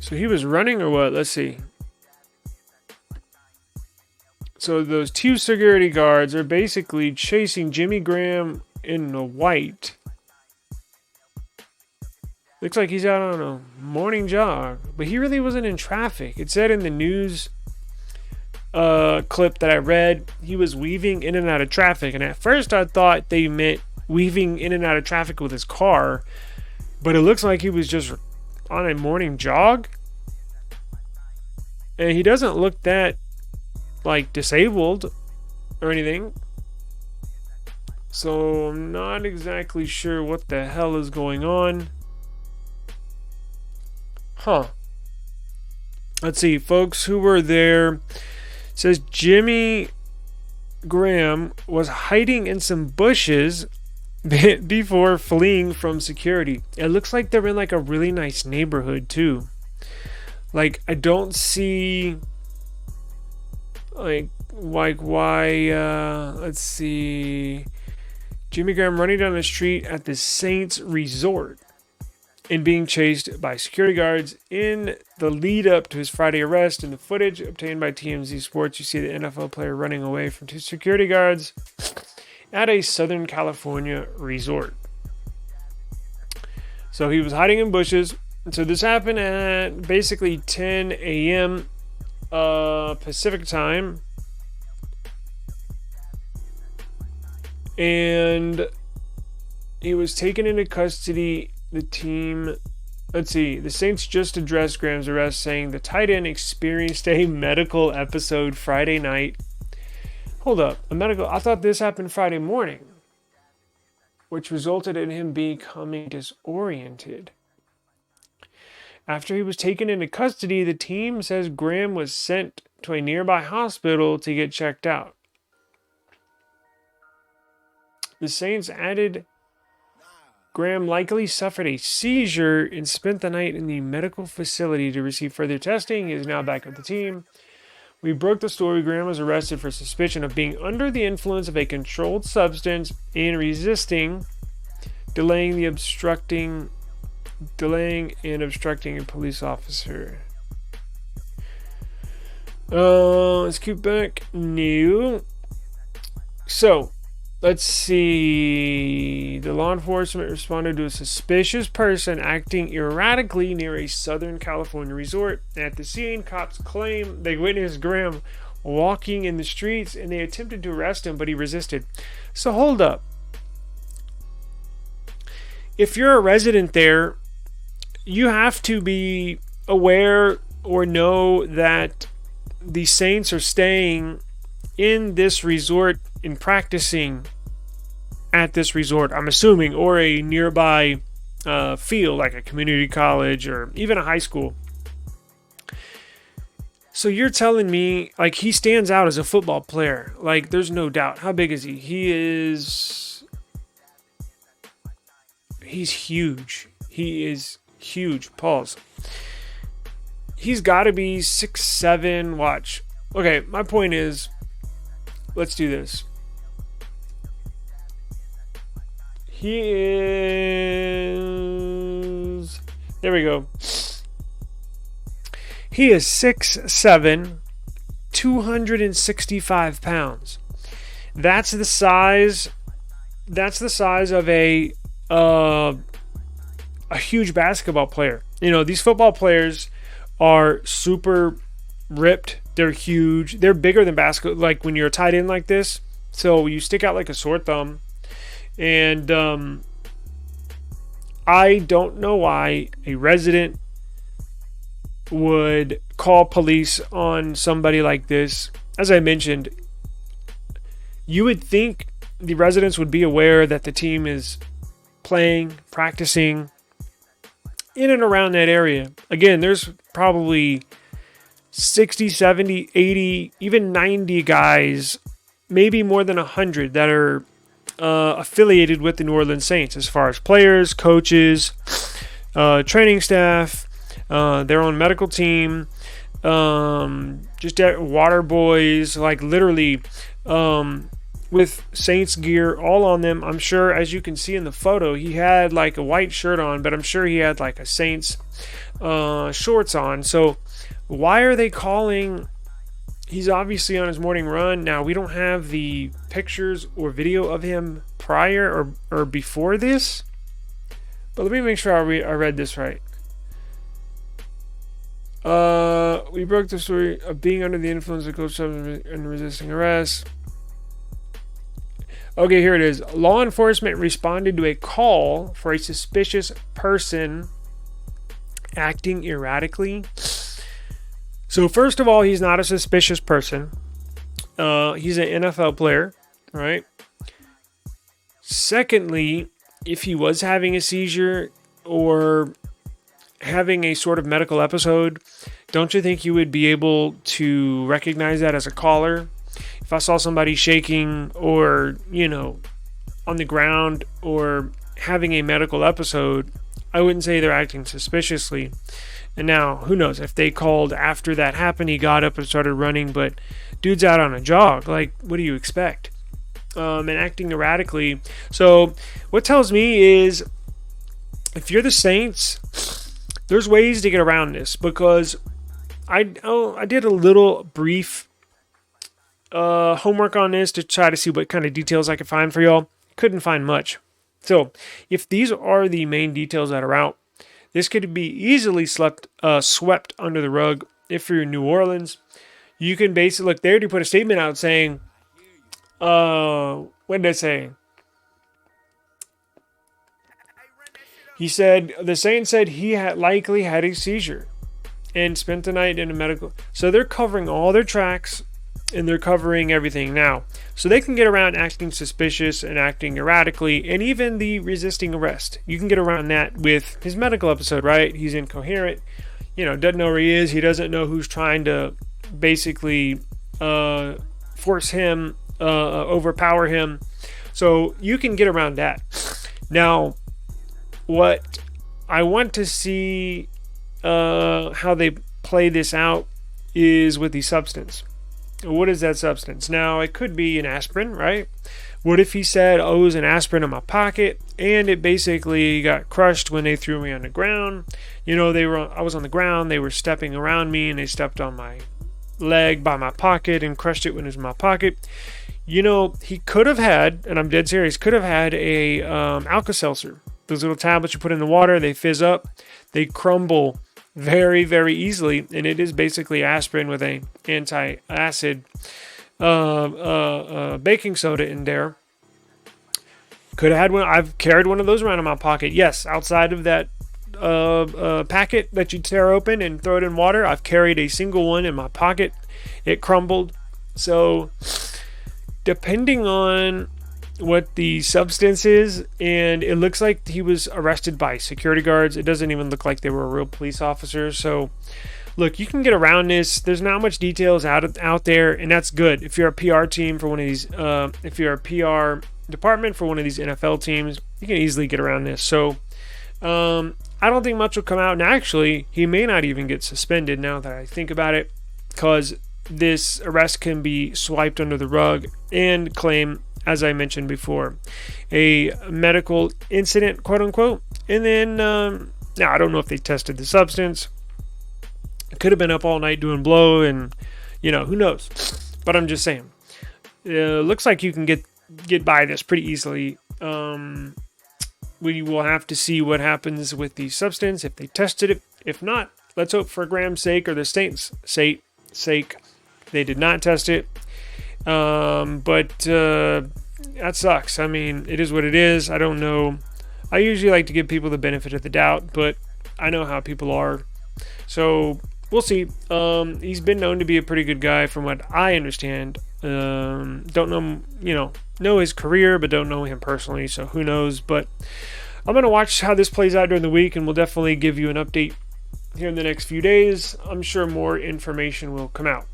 So he was running or what? Let's see. So those two security guards are basically chasing Jimmy Graham in the white. Looks like he's out on a morning jog, but he really wasn't in traffic. It said in the news clip that I read, he was weaving in and out of traffic. And at first I thought they meant weaving in and out of traffic with his car, but it looks like he was just on a morning jog. And he doesn't look that like disabled or anything. So I'm not exactly sure what the hell is going on. Let's see, folks who were there. It says Jimmy Graham was hiding in some bushes before fleeing from security. It looks like they're in like a really nice neighborhood too. Like I don't see like why let's see, Jimmy Graham running down the street at the Saints resort and being chased by security guards in the lead up to his Friday arrest. In the footage obtained by TMZ Sports, you see the NFL player running away from two security guards at a Southern California resort. So he was hiding in bushes. So this happened at basically 10 a.m. Pacific time. And he was taken into custody. The Saints just addressed Graham's arrest, saying the tight end experienced a medical episode Friday night. Hold up, I thought this happened Friday morning, which resulted in him becoming disoriented. After he was taken into custody, the team says Graham was sent to a nearby hospital to get checked out. The Saints added Graham likely suffered a seizure and spent the night in the medical facility to receive further testing. He is now back with the team. We broke the story. Graham was arrested for suspicion of being under the influence of a controlled substance and resisting, delaying and obstructing a police officer. Let's keep back. New. So, let's see. The law enforcement responded to a suspicious person acting erratically near a Southern California resort. At the scene, cops claim they witnessed Graham walking in the streets and they attempted to arrest him, but he resisted. So hold up. If you're a resident there, you have to be aware or know that the Saints are staying in this resort and practicing at this resort, I'm assuming, or a nearby field like a community college or even a high school. So you're telling me, like, he stands out as a football player. Like, there's no doubt. How big is he? He's huge. He is huge. Pause. He's got to be 6'7". Watch. Okay, my point is, let's do this. He is... There we go. He is 6'7", 265 pounds. That's the size of a huge basketball player. You know, these football players are super ripped. They're huge. They're bigger than basketball. Like when you're a tight end like this, so you stick out like a sore thumb. And I don't know why a resident would call police on somebody like this. As I mentioned, you would think the residents would be aware that the team is playing, practicing in and around that area. Again, there's probably 60, 70, 80, even 90 guys, maybe more than 100 that are affiliated with the New Orleans Saints as far as players, coaches, training staff, their own medical team, just water boys, like literally with Saints gear all on them. I'm sure, as you can see in the photo, he had like a white shirt on, but I'm sure he had like a Saints shorts on. So why are they calling? He's obviously on his morning run. Now, we don't have the pictures or video of him prior or before this, but let me make sure I read this right. We broke the story of being under the influence of coach and resisting arrest. Okay, here it is. Law enforcement responded to a call for a suspicious person acting erratically. So first of all, he's not a suspicious person. He's an NFL player, right? Secondly, if he was having a seizure or having a sort of medical episode, don't you think you would be able to recognize that as a caller? If I saw somebody shaking or, on the ground or having a medical episode, I wouldn't say they're acting suspiciously. And now, who knows, if they called after that happened, he got up and started running, but dude's out on a jog. Like, what do you expect? And acting erratically. So what tells me is, if you're the Saints, there's ways to get around this, because I did a little brief homework on this to try to see what kind of details I could find for y'all. Couldn't find much. So if these are the main details that are out, this could be easily swept under the rug. If you're in New Orleans, you can basically look. They already put a statement out saying, what did they say? He said the Saints said he had likely had a seizure and spent the night in a medical. So they're covering all their tracks and they're covering everything now. So they can get around acting suspicious and acting erratically, and even the resisting arrest. You can get around that with his medical episode, right? He's incoherent, doesn't know where he is. He doesn't know who's trying to basically force him, overpower him. So you can get around that. Now, what I want to see how they play this out is with the substance. What is that substance? Now, it could be an aspirin, right? What if he said, it was an aspirin in my pocket, and it basically got crushed when they threw me on the ground? I was on the ground, they were stepping around me, and they stepped on my leg by my pocket and crushed it when it was in my pocket. He could have had, and I'm dead serious, could have had a Alka-Seltzer. Those little tablets you put in the water, they fizz up, they crumble very, very easily, and it is basically aspirin with a anti-acid baking soda in there. Could have had one. I've carried one of those around in my pocket. Yes, outside of that packet that you tear open and throw it in water, I've carried a single one in my pocket. It crumbled. So depending on what the substance is, and it looks like he was arrested by security guards. It doesn't even look like they were real police officers. So look, you can get around this. There's not much details out there, and that's good. If you're a PR team for one of these, if you're a PR department for one of these NFL teams, you can easily get around this. So I don't think much will come out, and actually he may not even get suspended now that I think about it, because this arrest can be swiped under the rug and claim, as I mentioned before, a medical incident, quote unquote. And then, now I don't know if they tested the substance. It could have been up all night doing blow, and who knows. But I'm just saying, looks like you can get by this pretty easily. We will have to see what happens with the substance, if they tested it. If not, let's hope for Graham's sake or the Saints' sake they did not test it. But that sucks. I mean, it is what it is. I don't know. I usually like to give people the benefit of the doubt, but I know how people are. So we'll see. He's been known to be a pretty good guy from what I understand. Don't know his career, but don't know him personally, so who knows. But I'm going to watch how this plays out during the week, and we'll definitely give you an update here in the next few days. I'm sure more information will come out.